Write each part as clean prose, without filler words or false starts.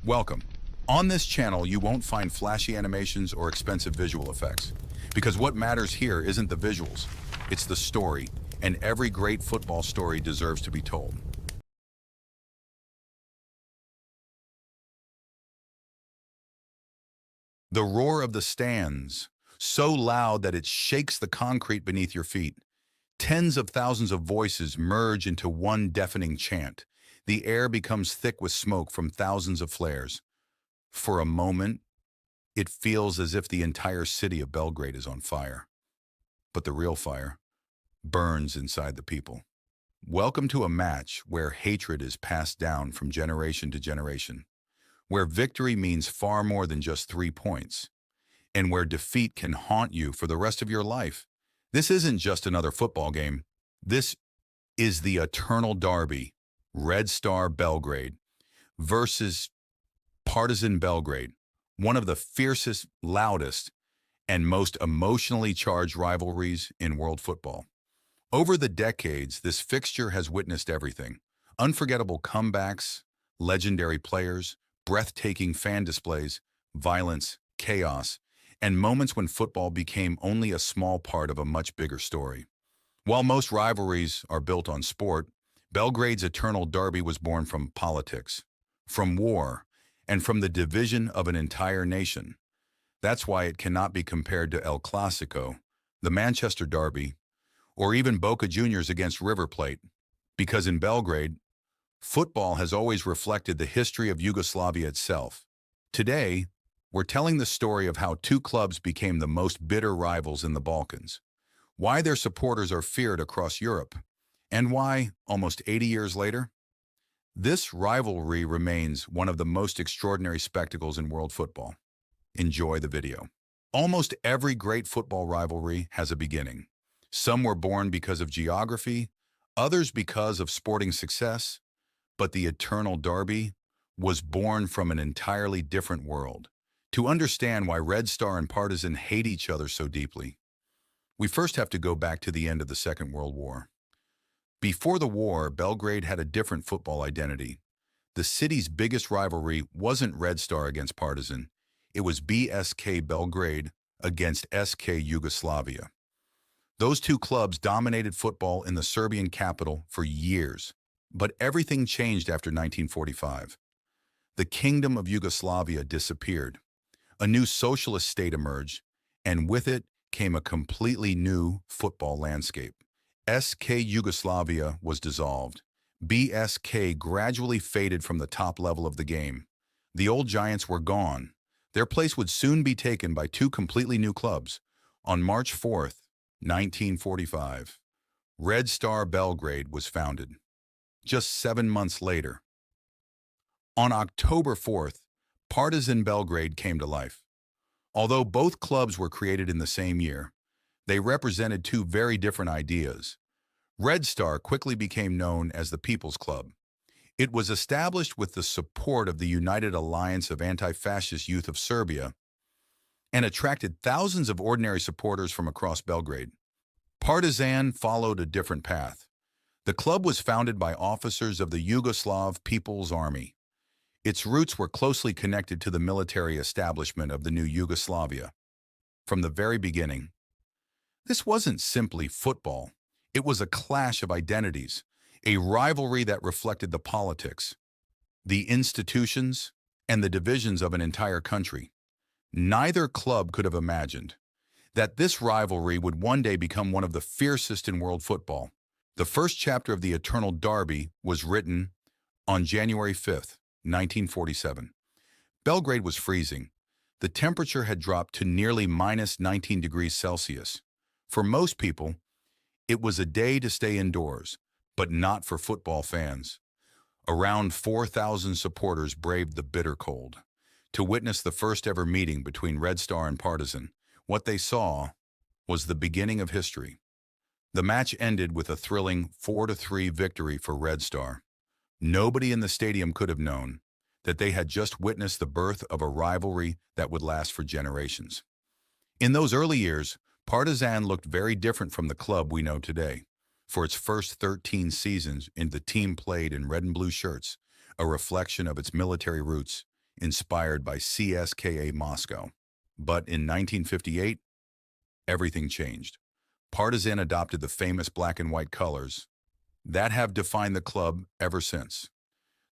Welcome. On this channel, you won't find flashy animations or expensive visual effects. Because what matters here isn't the visuals, it's the story, and every great football story deserves to be told. The roar of the stands, so loud that it shakes the concrete beneath your feet. Tens of thousands of voices merge into one deafening chant. The air becomes thick with smoke from thousands of flares. For a moment, it feels as if the entire city of Belgrade is on fire. But the real fire burns inside the people. Welcome to a match where hatred is passed down from generation to generation, where victory means far more than just 3 points, and where defeat can haunt you for the rest of your life. This isn't just another football game. This is the eternal derby, Red Star Belgrade versus Partizan Belgrade, one of the fiercest, loudest, and most emotionally charged rivalries in world football. Over the decades, this fixture has witnessed everything: unforgettable comebacks, legendary players, breathtaking fan displays, violence, chaos, and moments when football became only a small part of a much bigger story. While most rivalries are built on sport, Belgrade's eternal derby was born from politics, from war, and from the division of an entire nation. That's why it cannot be compared to El Clasico, the Manchester Derby, or even Boca Juniors against River Plate, because in Belgrade, football has always reflected the history of Yugoslavia itself. Today, we're telling the story of how two clubs became the most bitter rivals in the Balkans, why their supporters are feared across Europe, and why, almost 80 years later, this rivalry remains one of the most extraordinary spectacles in world football. Enjoy the video. Almost every great football rivalry has a beginning. Some were born because of geography, others because of sporting success, but the eternal derby was born from an entirely different world. To understand why Red Star and Partizan hate each other so deeply, we first have to go back to the end of the Second World War. Before the war, Belgrade had a different football identity. The city's biggest rivalry wasn't Red Star against Partizan. It was BSK Belgrade against SK Yugoslavia. Those two clubs dominated football in the Serbian capital for years. But everything changed after 1945. The Kingdom of Yugoslavia disappeared. A new socialist state emerged, and with it came a completely new football landscape. SK Yugoslavia was dissolved. BSK gradually faded from the top level of the game. The old giants were gone. Their place would soon be taken by two completely new clubs. On March 4th, 1945, Red Star Belgrade was founded. Just 7 months later, on October 4th, Partizan Belgrade came to life. Although both clubs were created in the same year, they represented two very different ideas. Red Star quickly became known as the People's Club. It was established with the support of the United Alliance of Anti-Fascist Youth of Serbia and attracted thousands of ordinary supporters from across Belgrade. Partizan followed a different path. The club was founded by officers of the Yugoslav People's Army. Its roots were closely connected to the military establishment of the new Yugoslavia. From the very beginning, this wasn't simply football. It was a clash of identities, a rivalry that reflected the politics, the institutions, and the divisions of an entire country. Neither club could have imagined that this rivalry would one day become one of the fiercest in world football. The first chapter of the Eternal Derby was written on January 5th, 1947. Belgrade was freezing. The temperature had dropped to nearly minus 19 degrees Celsius. For most people, it was a day to stay indoors, but not for football fans. Around 4,000 supporters braved the bitter cold to witness the first ever meeting between Red Star and Partizan. What they saw was the beginning of history. The match ended with a thrilling 4-3 victory for Red Star. Nobody in the stadium could have known that they had just witnessed the birth of a rivalry that would last for generations. In those early years, Partizan looked very different from the club we know today. For its first 13 seasons, the team played in red and blue shirts, a reflection of its military roots. inspired by CSKA Moscow. But in 1958, everything changed. Partizan adopted the famous black and white colors that have defined the club ever since.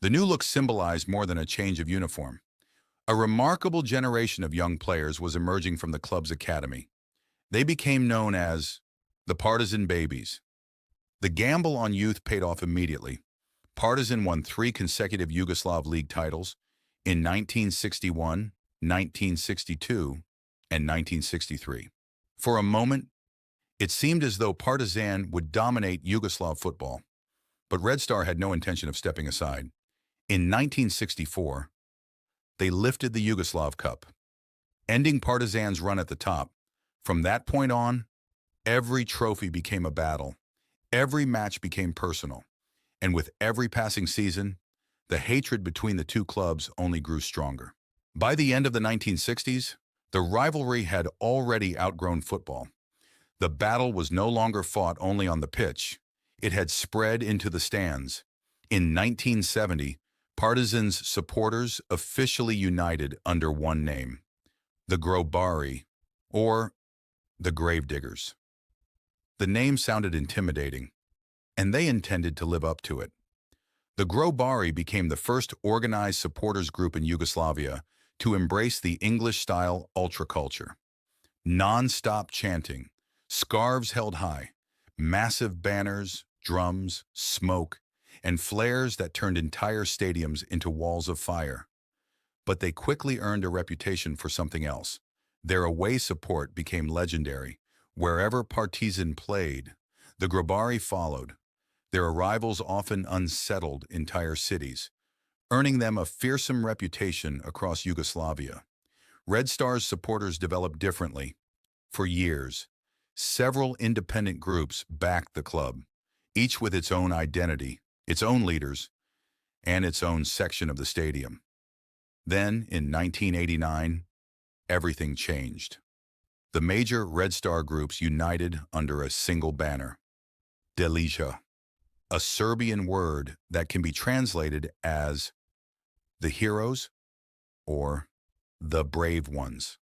The new look symbolized more than a change of uniform. A remarkable generation of young players was emerging from the club's academy. They became known as the Partizan Babies. The gamble on youth paid off immediately. Partizan won 3 consecutive Yugoslav League titles in 1961, 1962, and 1963. For a moment, it seemed as though Partizan would dominate Yugoslav football, but Red Star had no intention of stepping aside. In 1964, they lifted the Yugoslav Cup, ending Partizan's run at the top. From that point on, every trophy became a battle. Every match became personal. And with every passing season, the hatred between the two clubs only grew stronger. By the end of the 1960s, the rivalry had already outgrown football. The battle was no longer fought only on the pitch. It had spread into the stands. In 1970, Partizan's supporters officially united under one name, the Grobari, or the Gravediggers. The name sounded intimidating, and they intended to live up to it. The Grobari became the first organized supporters group in Yugoslavia to embrace the English-style ultra-culture. Non-stop chanting, scarves held high, massive banners, drums, smoke, and flares that turned entire stadiums into walls of fire. But they quickly earned a reputation for something else. Their away support became legendary. Wherever Partizan played, the Grobari followed. Their arrivals often unsettled entire cities, earning them a fearsome reputation across Yugoslavia. Red Star's supporters developed differently. For years, several independent groups backed the club, each with its own identity, its own leaders, and its own section of the stadium. Then, in 1989, everything changed. The major Red Star groups united under a single banner, Delije, a Serbian word that can be translated as the heroes or the brave ones.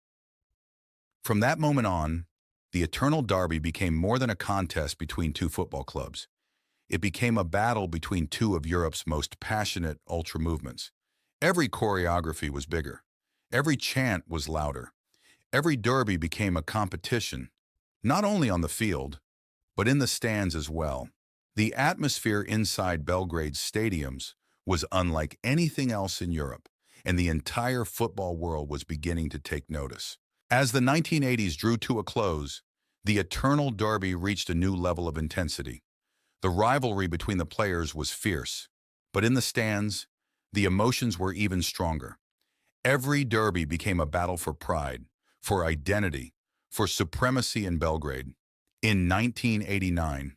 From that moment on, the eternal derby became more than a contest between two football clubs. It became a battle between two of Europe's most passionate ultra movements. Every choreography was bigger. Every chant was louder. Every derby became a competition, not only on the field, but in the stands as well. The atmosphere inside Belgrade's stadiums was unlike anything else in Europe, and the entire football world was beginning to take notice. As the 1980s drew to a close, the eternal derby reached a new level of intensity. The rivalry between the players was fierce, but in the stands, the emotions were even stronger. Every derby became a battle for pride, for identity, for supremacy in Belgrade. In 1989,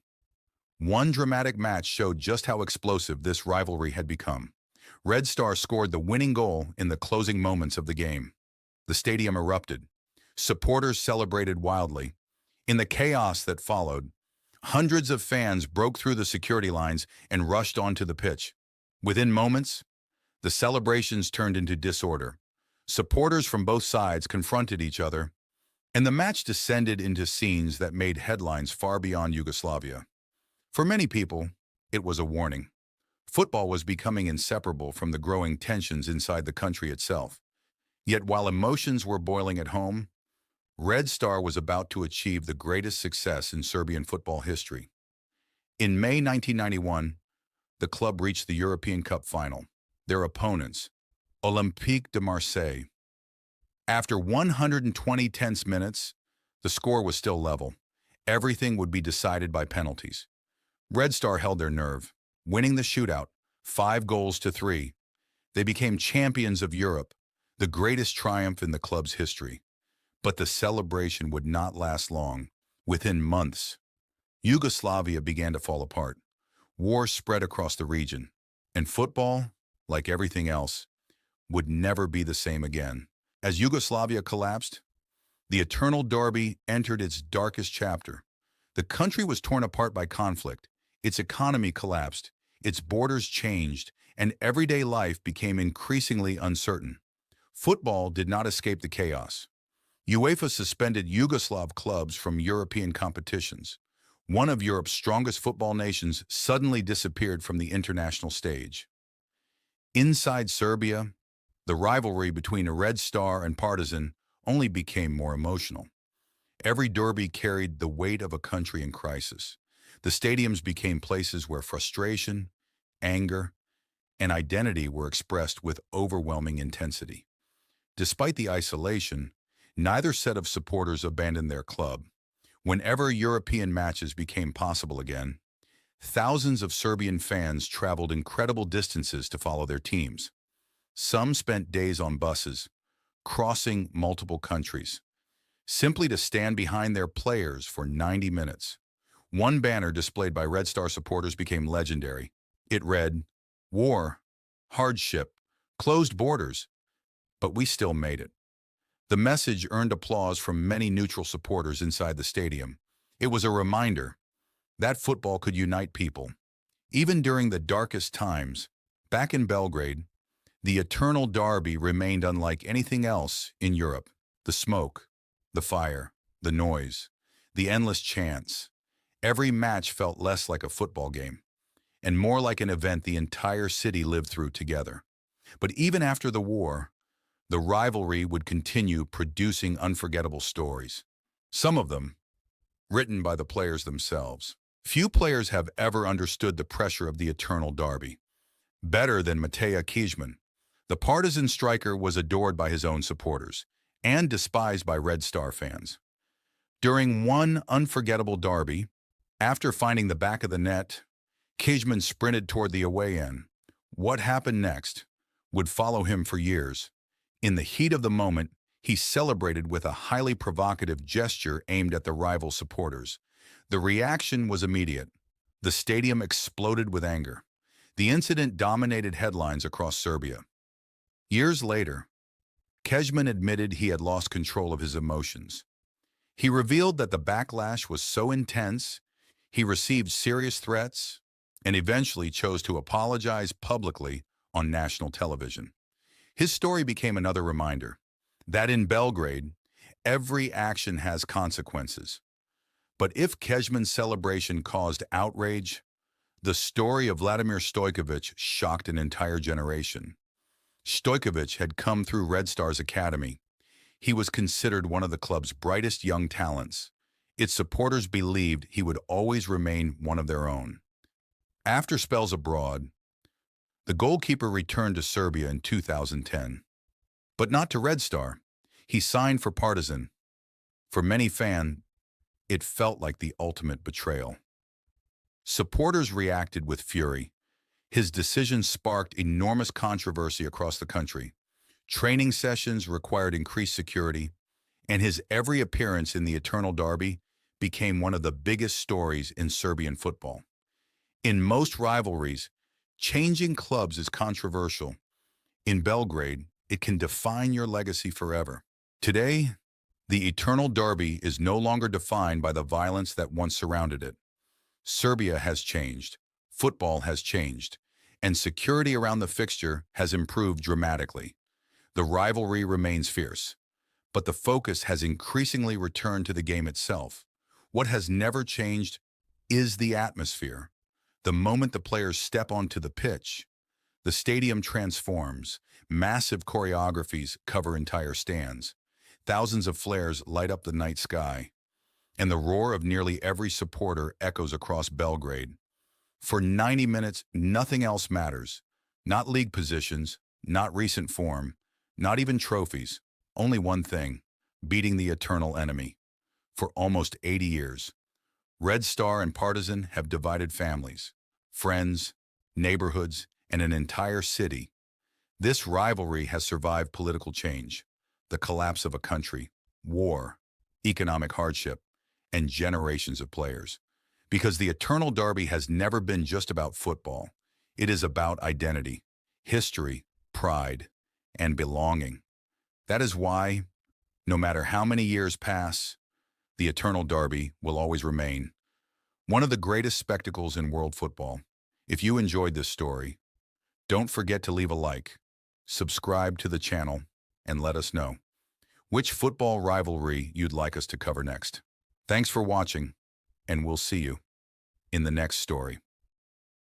one dramatic match showed just how explosive this rivalry had become. Red Star scored the winning goal in the closing moments of the game. The stadium erupted. Supporters celebrated wildly. In the chaos that followed, hundreds of fans broke through the security lines and rushed onto the pitch. Within moments, the celebrations turned into disorder. Supporters from both sides confronted each other, and the match descended into scenes that made headlines far beyond Yugoslavia. For many people, it was a warning. Football was becoming inseparable from the growing tensions inside the country itself. Yet while emotions were boiling at home, Red Star was about to achieve the greatest success in Serbian football history. In May 1991, the club reached the European Cup final. Their opponents, Olympique de Marseille. After 120 tense minutes, the score was still level. Everything would be decided by penalties. Red Star held their nerve, winning the shootout, 5-3. They became champions of Europe, the greatest triumph in the club's history. But the celebration would not last long. Within months, Yugoslavia began to fall apart. War spread across the region, and football, like everything else, would never be the same again. As Yugoslavia collapsed, the eternal derby entered its darkest chapter. The country was torn apart by conflict. Its economy collapsed, its borders changed, and everyday life became increasingly uncertain. Football did not escape the chaos. UEFA suspended Yugoslav clubs from European competitions. One of Europe's strongest football nations suddenly disappeared from the international stage. Inside Serbia, the rivalry between Red Star and Partizan only became more emotional. Every derby carried the weight of a country in crisis. The stadiums became places where frustration, anger, and identity were expressed with overwhelming intensity. Despite the isolation, neither set of supporters abandoned their club. Whenever European matches became possible again, thousands of Serbian fans traveled incredible distances to follow their teams. Some spent days on buses, crossing multiple countries, simply to stand behind their players for 90 minutes. One banner displayed by Red Star supporters became legendary. It read, "War, hardship, closed borders, but we still made it." The message earned applause from many neutral supporters inside the stadium. It was a reminder that football could unite people. Even during the darkest times, back in Belgrade, the eternal derby remained unlike anything else in Europe. The smoke, the fire, the noise, the endless chants. Every match felt less like a football game and more like an event the entire city lived through together. But even after the war, the rivalry would continue producing unforgettable stories. Some of them written by the players themselves. Few players have ever understood the pressure of the eternal derby better than Mateja Kejman. The Partizan striker was adored by his own supporters and despised by Red Star fans. During one unforgettable derby, after finding the back of the net, Kejman sprinted toward the away end. What happened next would follow him for years. In the heat of the moment, he celebrated with a highly provocative gesture aimed at the rival supporters. The reaction was immediate. The stadium exploded with anger. The incident dominated headlines across Serbia. Years later, Kejman admitted he had lost control of his emotions. He revealed that the backlash was so intense, he received serious threats, and eventually chose to apologize publicly on national television. His story became another reminder that in Belgrade, every action has consequences. But if Kejman's celebration caused outrage, the story of Vladimir Stojkovic shocked an entire generation. Stojkovic had come through Red Star's academy. He was considered one of the club's brightest young talents. Its supporters believed he would always remain one of their own. After spells abroad, the goalkeeper returned to Serbia in 2010. But not to Red Star. He signed for Partizan. For many fans, it felt like the ultimate betrayal. Supporters reacted with fury. His decision sparked enormous controversy across the country. Training sessions required increased security, and his every appearance in the Eternal Derby became one of the biggest stories in Serbian football. In most rivalries, changing clubs is controversial. In Belgrade, it can define your legacy forever. Today, the Eternal Derby is no longer defined by the violence that once surrounded it. Serbia has changed, football has changed, and security around the fixture has improved dramatically. The rivalry remains fierce, but the focus has increasingly returned to the game itself. What has never changed is the atmosphere. The moment the players step onto the pitch, the stadium transforms. Massive choreographies cover entire stands. Thousands of flares light up the night sky, and the roar of nearly every supporter echoes across Belgrade. For 90 minutes, nothing else matters. Not league positions, not recent form, not even trophies. Only one thing: beating the eternal enemy. For almost 80 years, Red Star and Partizan have divided families, friends, neighborhoods, and an entire city. This rivalry has survived political change, the collapse of a country, war, economic hardship, and generations of players. Because the Eternal Derby has never been just about football. It is about identity, history, pride, and belonging. That is why, no matter how many years pass, the Eternal Derby will always remain one of the greatest spectacles in world football. If you enjoyed this story, don't forget to leave a like, subscribe to the channel, and let us know which football rivalry you'd like us to cover next. Thanks for watching, and we'll see you in the next story.